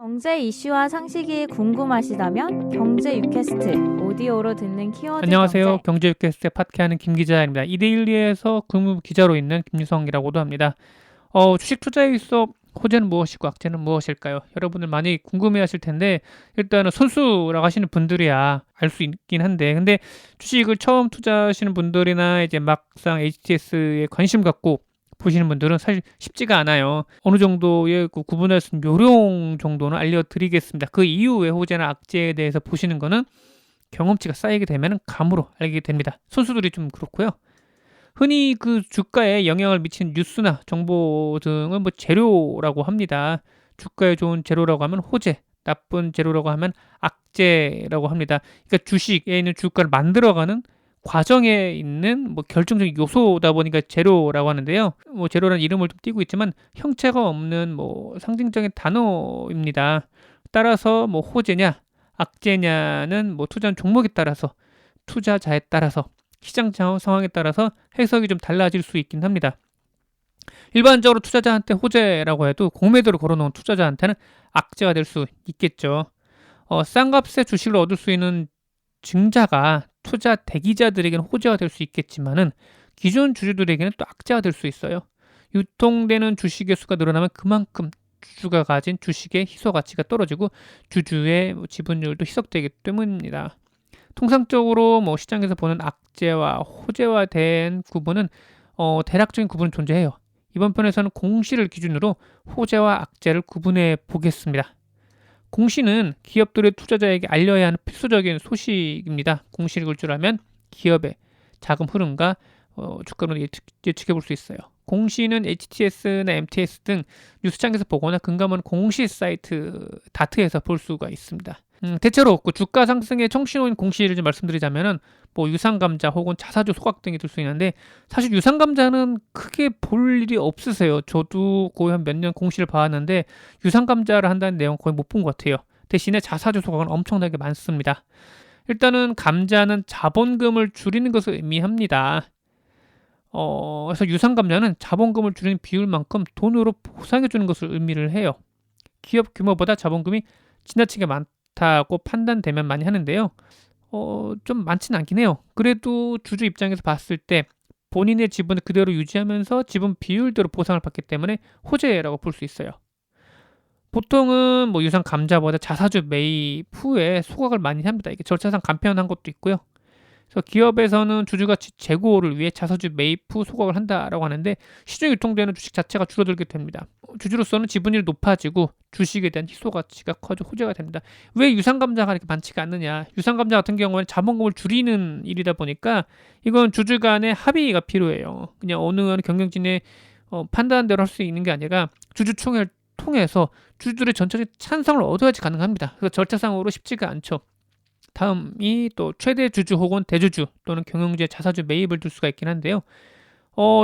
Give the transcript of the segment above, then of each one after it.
경제 이슈와 상식이 궁금하시다면 경제 유캐스트 오디오로 듣는 키워드 안녕하세요. 경제 유캐스트 팟캐하는 김 기자입니다. 이데일리에서 근무 기자로 있는 김유성이라고도 합니다. 주식 투자에 있어 호재는 무엇이고 악재는 무엇일까요? 여러분들 많이 궁금해하실 텐데 일단은 선수라고 하시는 분들이야 알 수 있긴 한데 근데 주식을 처음 투자하시는 분들이나 이제 막상 HTS에 관심 갖고 보시는 분들은 사실 쉽지가 않아요. 어느 정도의 그 구분할 수 있는 요령 정도는 알려드리겠습니다. 그 이후에 호재나 악재에 대해서 보시는 거는 경험치가 쌓이게 되면 감으로 알게 됩니다. 선수들이 좀 그렇고요. 흔히 그 주가에 영향을 미치는 뉴스나 정보 등은 재료라고 합니다. 주가에 좋은 재료라고 하면 호재, 나쁜 재료라고 하면 악재라고 합니다. 그러니까 주식에 있는 주가를 만들어가는 과정에 있는 결정적인 요소다 보니까 재료라고 하는데요. 재료라는 이름을 좀 띄고 있지만 형체가 없는 상징적인 단어입니다. 따라서 호재냐, 악재냐는 투자한 종목에 따라서 투자자에 따라서 시장 상황에 따라서 해석이 좀 달라질 수 있긴 합니다. 일반적으로 투자자한테 호재라고 해도 공매도를 걸어놓은 투자자한테는 악재가 될 수 있겠죠. 싼 값에 주식을 얻을 수 있는 증자가 투자 대기자들에게는 호재가 될 수 있겠지만은 기존 주주들에게는 또 악재가 될 수 있어요. 유통되는 주식의 수가 늘어나면 그만큼 주주가 가진 주식의 희소 가치가 떨어지고 주주의 지분율도 희석되기 때문입니다. 통상적으로 시장에서 보는 악재와 호재와 된 구분은 대략적인 구분은 존재해요. 이번 편에서는 공시를 기준으로 호재와 악재를 구분해 보겠습니다. 공시는 기업들의 투자자에게 알려야 하는 필수적인 소식입니다. 공시를 읽을 줄 알면 기업의 자금 흐름과 주가로 예측해 볼 수 있어요. 공시는 HTS나 MTS 등 뉴스창에서 보거나 금감원 공시 사이트 다트에서 볼 수가 있습니다. 대체로 주가 상승의 청신호인 공시를 좀 말씀드리자면은 유상감자 혹은 자사주 소각 등이 들 수 있는데 사실 유상감자는 크게 볼 일이 없으세요. 저도 거의 한 몇 년 공시를 봐왔는데 유상감자를 한다는 내용 거의 못 본 것 같아요. 대신에 자사주 소각은 엄청나게 많습니다. 일단은 감자는 자본금을 줄이는 것을 의미합니다. 그래서 유상감자는 자본금을 줄이는 비율만큼 돈으로 보상해 주는 것을 의미를 해요. 기업 규모보다 자본금이 지나치게 많다고 판단되면 많이 하는데요. 좀 많지는 않긴 해요. 그래도 주주 입장에서 봤을 때 본인의 지분을 그대로 유지하면서 지분 비율대로 보상을 받기 때문에 호재라고 볼 수 있어요. 보통은 유상 감자보다 자사주 매입 후에 소각을 많이 합니다. 이게 절차상 간편한 것도 있고요. 그래서 기업에서는 주주가치 제고를 위해 자사주 매입 후 소각을 한다라고 하는데 시중에 유통되는 주식 자체가 줄어들게 됩니다. 주주로서는 지분율이 높아지고 주식에 대한 희소가치가 커져 호재가 됩니다. 왜 유상감자가 이렇게 많지가 않느냐? 유상감자 같은 경우는 자본금을 줄이는 일이다 보니까 이건 주주 간의 합의가 필요해요. 그냥 어느 경영진의 판단대로 할 수 있는 게 아니라 주주총회를 통해서 주주들의 전체적 찬성을 얻어야지 가능합니다. 그래서 절차상으로 쉽지가 않죠. 다음이 또 최대 주주 혹은 대주주 또는 경영진의 자사주 매입을 둘 수가 있긴 한데요.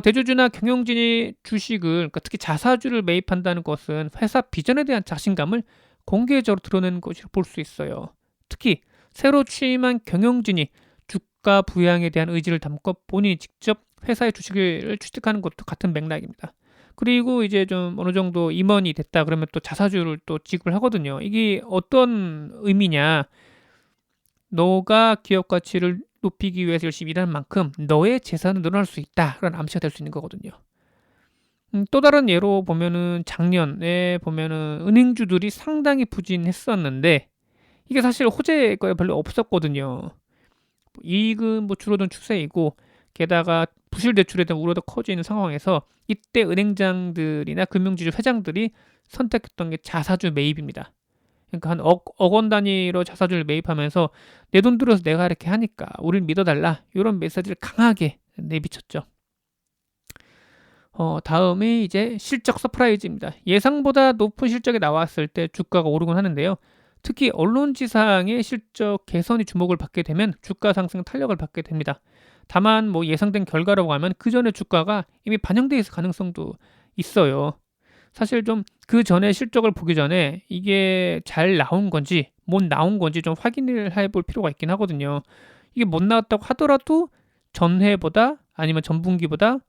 대주주나 경영진이 주식을 그러니까 특히 자사주를 매입한다는 것은 회사 비전에 대한 자신감을 공개적으로 드러내는 것이라고 볼 수 있어요. 특히 새로 취임한 경영진이 주가 부양에 대한 의지를 담고 본인이 직접 회사의 주식을 취득하는 것도 같은 맥락입니다. 그리고 이제 좀 어느 정도 임원이 됐다 그러면 또 자사주를 또 지급을 하거든요. 이게 어떤 의미냐? 너가 기업 가치를 높이기 위해서 열심히 일하는 만큼 너의 재산은 늘어날 수 있다. 그런 암시가 될 수 있는 거거든요. 또 다른 예로 보면은 작년에 보면은 은행주들이 상당히 부진했었는데 이게 사실 호재가 별로 없었거든요. 이익은 줄어든 추세이고 게다가 부실 대출에 대한 우려도 커지는 상황에서 이때 은행장들이나 금융지주 회장들이 선택했던 게 자사주 매입입니다. 그러니까 한 억 원 단위로 자사주를 매입하면서 내 돈 들여서 내가 이렇게 하니까 우리를 믿어달라 이런 메시지를 강하게 내비쳤죠. 다음이 이제 실적 서프라이즈입니다. 예상보다 높은 실적이 나왔을 때 주가가 오르곤 하는데요. 특히 언론지상의 실적 개선이 주목을 받게 되면 주가 상승 탄력을 받게 됩니다. 다만 예상된 결과라고 하면 그 전에 주가가 이미 반영돼 있을 가능성도 있어요. 사실 좀 그 전에 실적을 보기 전에 이게 잘 나온 건지 못 나온 건지 좀 확인을 해볼 필요가 있긴 하거든요. 이게 못 나왔다고 하더라도 전해보다 아니면 전분기보다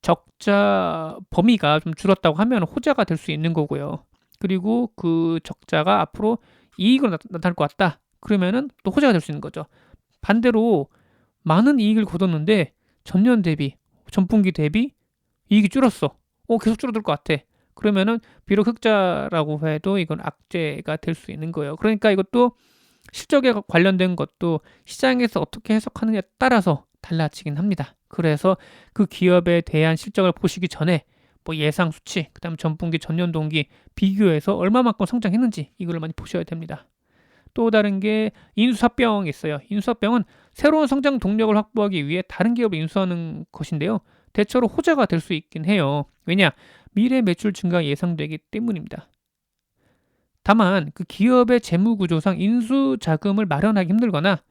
적자 범위가 좀 줄었다고 하면 호재가 될 수 있는 거고요. 그리고 그 적자가 앞으로 이익으로 나타날 것 같다. 그러면은 또 호재가 될 수 있는 거죠. 반대로 많은 이익을 거뒀는데 전년 대비, 전분기 대비 이익이 줄었어. 계속 줄어들 것 같아. 그러면은 비록 흑자라고 해도 이건 악재가 될 수 있는 거예요. 그러니까 이것도 실적에 관련된 것도 시장에서 어떻게 해석하느냐에 따라서 달라지긴 합니다. 그래서 그 기업에 대한 실적을 보시기 전에 뭐 예상 수치, 그다음 전분기, 전년 동기 비교해서 얼마만큼 성장했는지 이걸 많이 보셔야 됩니다. 또 다른 게 인수합병이 있어요. 인수합병은 새로운 성장 동력을 확보하기 위해 다른 기업을 인수하는 것인데요. 대체로 호재가 될 수 있긴 해요. 왜냐? 미래 매출 증가 예상되기 때문입니다. 다만 그 기업의 재무 구조상 인수 자금을 마련하기 힘들거나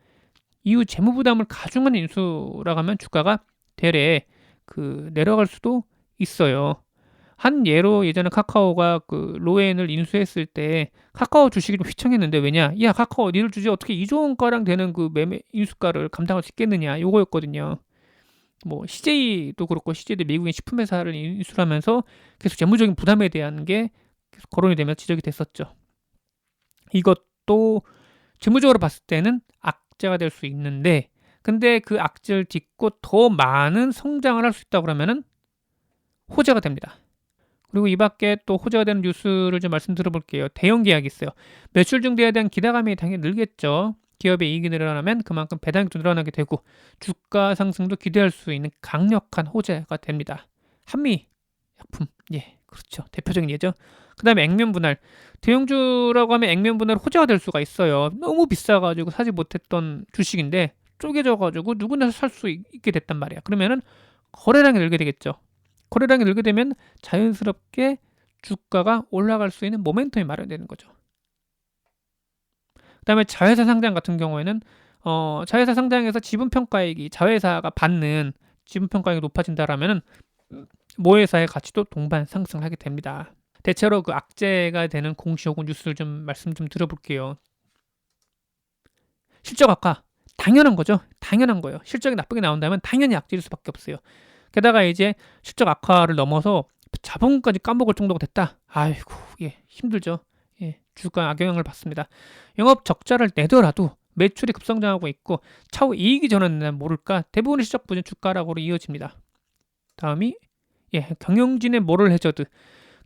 이후 재무 부담을 가중하는 인수라고 하면 주가가 대래 내려갈 수도 있어요. 한 예로 예전에 카카오가 그 로엔을 인수했을 때 카카오 주식이 좀 휘청했는데 왜냐? 야 카카오 니를 주지 어떻게 2조 원가량 되는 그 매매 인수가를 감당할 수 있겠느냐 요거였거든요. 뭐 CJ도 그렇고 CJ도 미국인 식품회사를 인수를 하면서 계속 재무적인 부담에 대한 게 계속 거론이 되면서 지적이 됐었죠. 이것도 재무적으로 봤을 때는 악재가 될 수 있는데 근데 그 악재를 딛고 더 많은 성장을 할 수 있다고 그러면은 호재가 됩니다. 그리고 이 밖에 또 호재가 되는 뉴스를 좀 말씀드려 볼게요. 대형 계약이 있어요. 매출 증대에 대한 기대감이 당연히 늘겠죠. 기업의 이익이 늘어나면 그만큼 배당도 늘어나게 되고 주가 상승도 기대할 수 있는 강력한 호재가 됩니다. 한미 약품, 그렇죠. 대표적인 예죠. 그 다음에 액면 분할. 대형주라고 하면 액면 분할 호재가 될 수가 있어요. 너무 비싸가지고 사지 못했던 주식인데 쪼개져가지고 누구나 살 수 있게 됐단 말이야. 그러면은 거래량이 늘게 되겠죠. 거래량이 늘게 되면 자연스럽게 주가가 올라갈 수 있는 모멘텀이 마련되는 거죠. 그다음에 자회사 상장 같은 경우에는 자회사 상장에서 지분평가액이 자회사가 받는 지분평가액이 높아진다라면은 모회사의 가치도 동반 상승하게 됩니다. 대체로 그 악재가 되는 공시 혹은 뉴스를 좀 말씀 좀 드려볼게요. 실적 악화 당연한 거죠. 당연한 거예요. 실적이 나쁘게 나온다면 당연히 악재일 수밖에 없어요. 게다가 이제 실적 악화를 넘어서 자본까지 까먹을 정도가 됐다. 아이고 힘들죠. 주가 악영향을 받습니다. 영업 적자를 내더라도 매출이 급성장하고 있고 차후 이익이 전환되면 모를까 대부분의 실적 부진 주가락으로 이어집니다. 다음이 경영진의 모럴 해저드.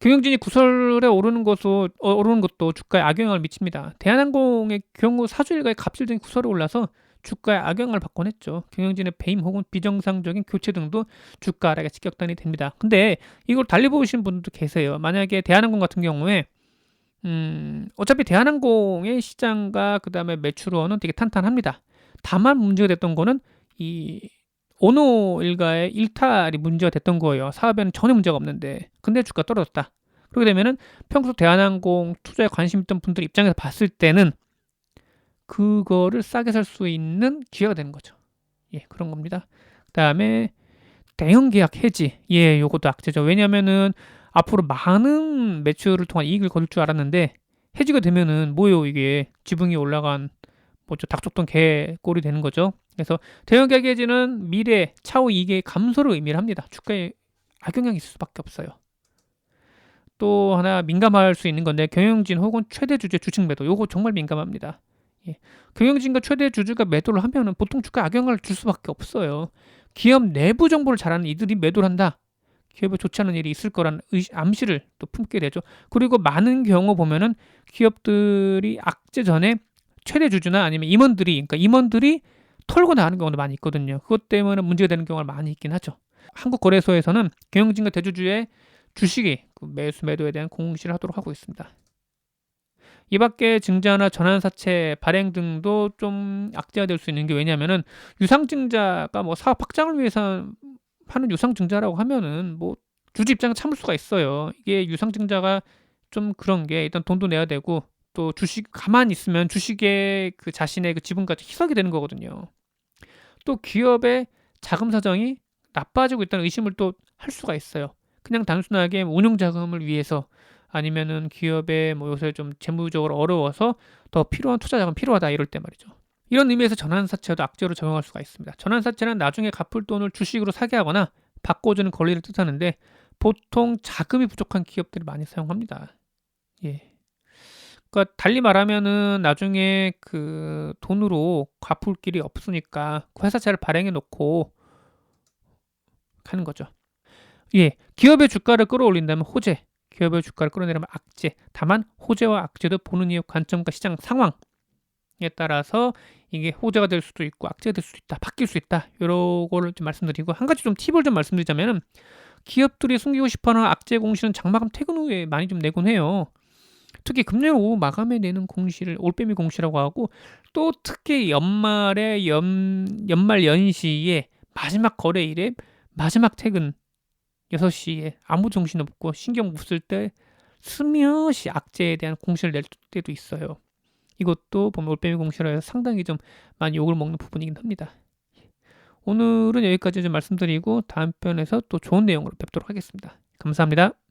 경영진이 구설에 오르는 것도 주가에 악영향을 미칩니다. 대한항공의 경우 사주 일가의 갑질적인 구설이 올라서 주가에 악영향을 받곤 했죠. 경영진의 배임 혹은 비정상적인 교체 등도 주가 하락에 직격탄이 됩니다. 근데 이걸 달리 보시는 분들도 계세요. 만약에 대한항공 같은 경우에 어차피 대한항공의 시장과 그 다음에 매출원은 되게 탄탄합니다. 다만 문제가 됐던 거는 이 오노 일가의 일탈이 문제가 됐던 거예요. 사업에는 전혀 문제가 없는데 근데 주가 떨어졌다. 그렇게 되면은 평소 대한항공 투자에 관심 있던 분들 입장에서 봤을 때는 그거를 싸게 살 수 있는 기회가 되는 거죠. 그런 겁니다. 그다음에 대형 계약 해지. 요것도 악재죠. 왜냐면은 앞으로 많은 매출을 통한 이익을 거둘 줄 알았는데 해지가 되면은 이게 지분이 올라간 닭쫓던 개꼴이 되는 거죠. 그래서 대형 계약 해지는 미래 차후 이익의 감소를 의미를 합니다. 주가에 악영향이 있을 수밖에 없어요. 또 하나 민감할 수 있는 건데 경영진 혹은 최대 주주의 주식 매도. 요거 정말 민감합니다. 경영진과 최대 주주가 매도를 하면은 보통 주가에 악영향을 줄 수밖에 없어요. 기업 내부 정보를 잘 아는 이들이 매도를 한다. 기업에 좋지 않은 일이 있을 거라는 암시를 또 품게 되죠. 그리고 많은 경우 보면은 기업들이 악재 전에 최대 주주나 아니면 임원들이 털고 나가는 경우도 많이 있거든요. 그것 때문에 문제가 되는 경우가 많이 있긴 하죠. 한국거래소에서는 경영진과 대주주의 주식이 매수 매도에 대한 공시를 하도록 하고 있습니다. 이 밖에 증자나 전환사채 발행 등도 좀 악재가 될 수 있는 게 왜냐하면은 유상증자가 사업 확장을 위해서 하는 유상증자라고 하면은 주주 입장에 참을 수가 있어요. 이게 유상증자가 좀 그런 게 일단 돈도 내야 되고 또 주식 가만히 있으면 주식의 그 자신의 그 지분까지 희석이 되는 거거든요. 또 기업의 자금 사정이 나빠지고 있다는 의심을 또 할 수가 있어요. 그냥 단순하게 운용 자금을 위해서 아니면은 기업에 요새 좀 재무적으로 어려워서 더 필요한 투자 자금 필요하다 이럴 때 말이죠. 이런 의미에서 전환사채도 악재로 적용할 수가 있습니다. 전환사채는 나중에 갚을 돈을 주식으로 사게 하거나 바꿔주는 권리를 뜻하는데 보통 자금이 부족한 기업들이 많이 사용합니다. 예. 그러니까 달리 말하면은 나중에 그 돈으로 갚을 길이 없으니까 그 회사채를 발행해 놓고 하는 거죠. 예. 기업의 주가를 끌어올린다면 호재, 기업의 주가를 끌어내려면 악재. 다만 호재와 악재도 보는 이의 관점과 시장 상황에 따라서 이게 호재가 될 수도 있고 악재가 될 수도 있다. 바뀔 수 있다. 요런 거를 좀 말씀드리고, 한 가지 좀 팁을 좀 말씀드리자면은, 기업들이 숨기고 싶어하는 악재 공시는 장마감 퇴근 후에 많이 좀 내곤 해요. 특히 금요일 오후 마감에 내는 공시를 올빼미 공시라고 하고, 또 특히 연말 연시에 마지막 거래일에 마지막 퇴근 6시에 아무 정신없고 신경 못 쓸 때 스며시 악재에 대한 공시를 낼 때도 있어요. 이것도 보면 올빼미 공시라 해서 상당히 좀 많이 욕을 먹는 부분이긴 합니다. 오늘은 여기까지 좀 말씀드리고 다음 편에서 또 좋은 내용으로 뵙도록 하겠습니다. 감사합니다.